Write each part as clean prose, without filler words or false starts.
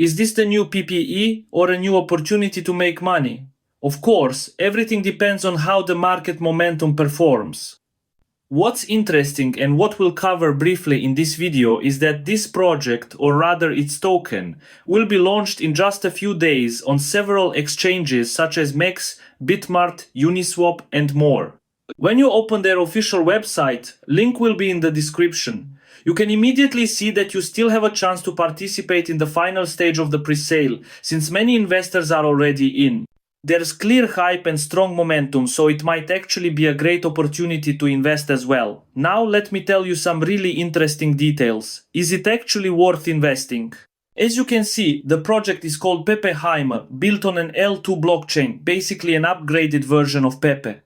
Is this the new PPE or a new opportunity to make money? Of course, everything depends on how the market momentum performs. What's interesting and what we'll cover briefly in this video is that this project, or rather its token, will be launched in just a few days on several exchanges such as MEX, Bitmart, Uniswap, and more. When you open their official website, link will be in the description. You can immediately see that you still have a chance to participate in the final stage of the pre-sale, since many investors are already in. There's clear hype and strong momentum, so it might actually be a great opportunity to invest as well. Now let me tell you some really interesting details. Is it actually worth investing? As you can see, the project is called PEPEHEIMER, built on an L2 blockchain, basically an upgraded version of Pepe.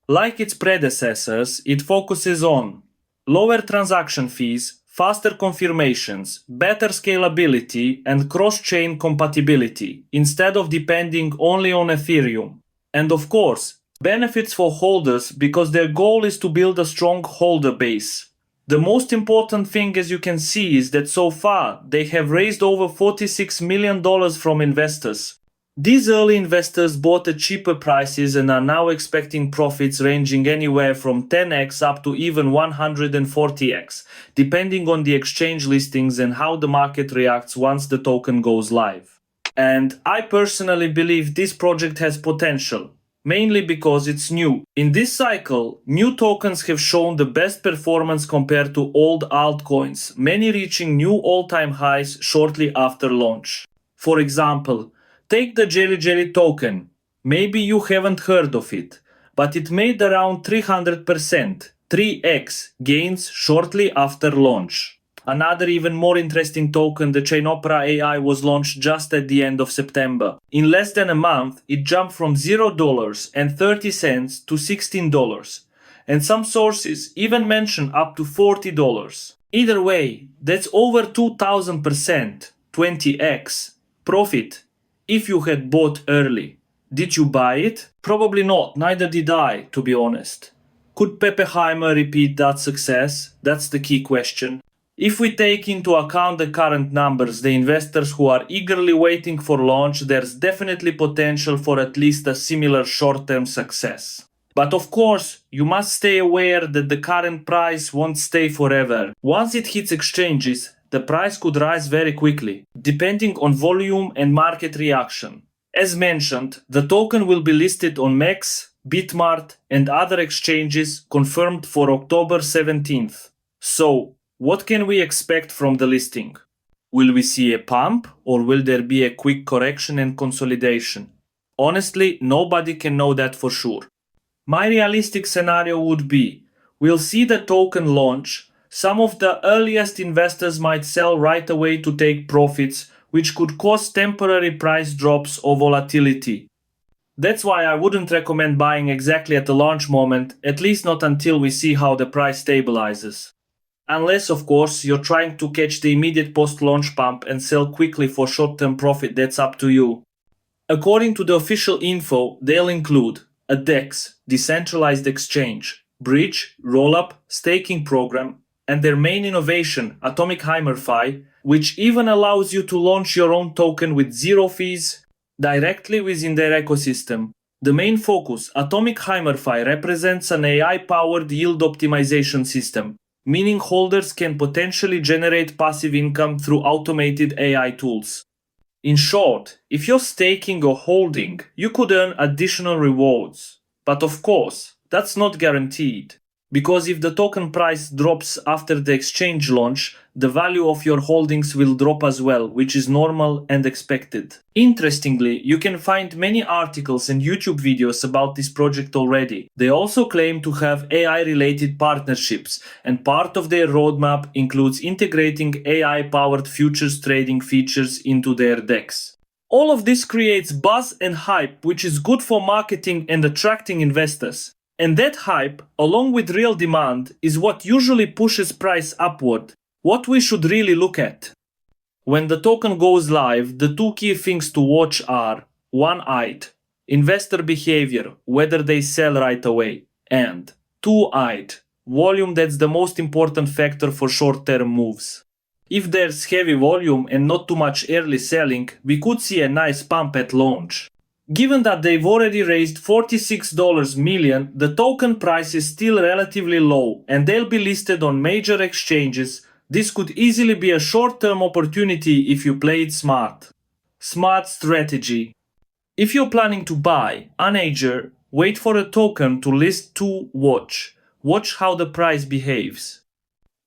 Like its predecessors, it focuses on lower transaction fees, faster confirmations, better scalability, and cross-chain compatibility, instead of depending only on Ethereum. And of course, benefits for holders because their goal is to build a strong holder base. The most important thing, as you can see, is that so far they have raised over $46 million from investors. These early investors bought at cheaper prices and are now expecting profits ranging anywhere from 10x up to even 140x, depending on the exchange listings and how the market reacts once the token goes live. And I personally believe this project has potential, mainly because it's new. In this cycle, new tokens have shown the best performance compared to old altcoins, many reaching new all-time highs shortly after launch. For example, take the Jelly token. Maybe you haven't heard of it, but it made around 300%, 3x gains shortly after launch. Another even more interesting token, the Chainopera AI, was launched just at the end of September. In less than a month, it jumped from $0.30 to $16, and some sources even mention up to $40. Either way, that's over 2000%, 20x, profit. If you had bought early. Did you buy it? Probably not, neither did I, to be honest. Could PEPEHEIMER repeat that success? That's the key question. If we take into account the current numbers, the investors who are eagerly waiting for launch, there's definitely potential for at least a similar short-term success. But of course, you must stay aware that the current price won't stay forever. Once it hits exchanges, the price could rise very quickly, depending on volume and market reaction. As mentioned, the token will be listed on MEX, Bitmart, and other exchanges confirmed for October 17th. So, what can we expect from the listing? Will we see a pump, or will there be a quick correction and consolidation? Honestly, nobody can know that for sure. My realistic scenario would be, we'll see the token launch. Some of the earliest investors might sell right away to take profits, which could cause temporary price drops or volatility. That's why I wouldn't recommend buying exactly at the launch moment, at least not until we see how the price stabilizes. Unless, of course, you're trying to catch the immediate post-launch pump and sell quickly for short-term profit, that's up to you. According to the official info, they'll include a DEX, decentralized exchange, bridge, rollup, staking program, and their main innovation, Atomic Heimer Fi, which even allows you to launch your own token with zero fees directly within their ecosystem. The main focus, Atomic Heimer Fi, represents an AI-powered yield optimization system, meaning holders can potentially generate passive income through automated AI tools. In short, if you're staking or holding, you could earn additional rewards. But of course, that's not guaranteed. Because if the token price drops after the exchange launch, the value of your holdings will drop as well, which is normal and expected. Interestingly, you can find many articles and YouTube videos about this project already. They also claim to have AI-related partnerships, and part of their roadmap includes integrating AI-powered futures trading features into their DEX. All of this creates buzz and hype, which is good for marketing and attracting investors. And that hype, along with real demand, is what usually pushes price upward. What we should really look at. When the token goes live, the two key things to watch are 1-eyed, investor behavior, whether they sell right away, and 2-eyed, volume. That's the most important factor for short-term moves. If there's heavy volume and not too much early selling, we could see a nice pump at launch. Given that they've already raised $46 million, the token price is still relatively low and they'll be listed on major exchanges. This could easily be a short-term opportunity if you play it smart. Smart strategy. If you're planning to buy, unager, wait for a token to list to watch. Watch how the price behaves.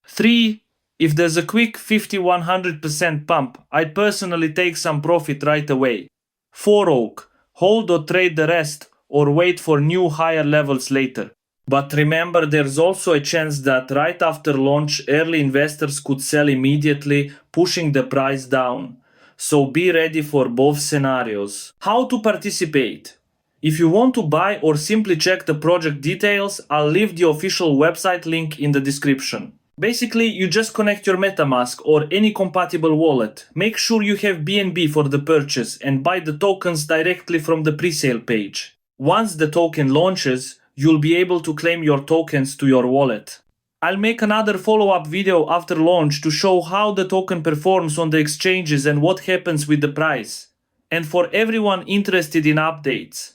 3. If there's a quick 50-100% pump, I'd personally take some profit right away. 4 oak. Hold or trade the rest, or wait for new higher levels later. But remember, there's also a chance that right after launch, early investors could sell immediately, pushing the price down. So be ready for both scenarios. How to participate? If you want to buy or simply check the project details, I'll leave the official website link in the description. Basically, you just connect your MetaMask or any compatible wallet. Make sure you have BNB for the purchase and buy the tokens directly from the presale page. Once the token launches, you'll be able to claim your tokens to your wallet. I'll make another follow-up video after launch to show how the token performs on the exchanges and what happens with the price. And for everyone interested in updates,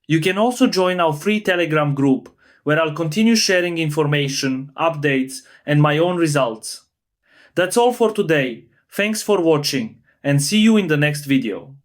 you can also join our free Telegram group, where I'll continue sharing information, updates, and my own results. That's all for today. Thanks for watching, and see you in the next video.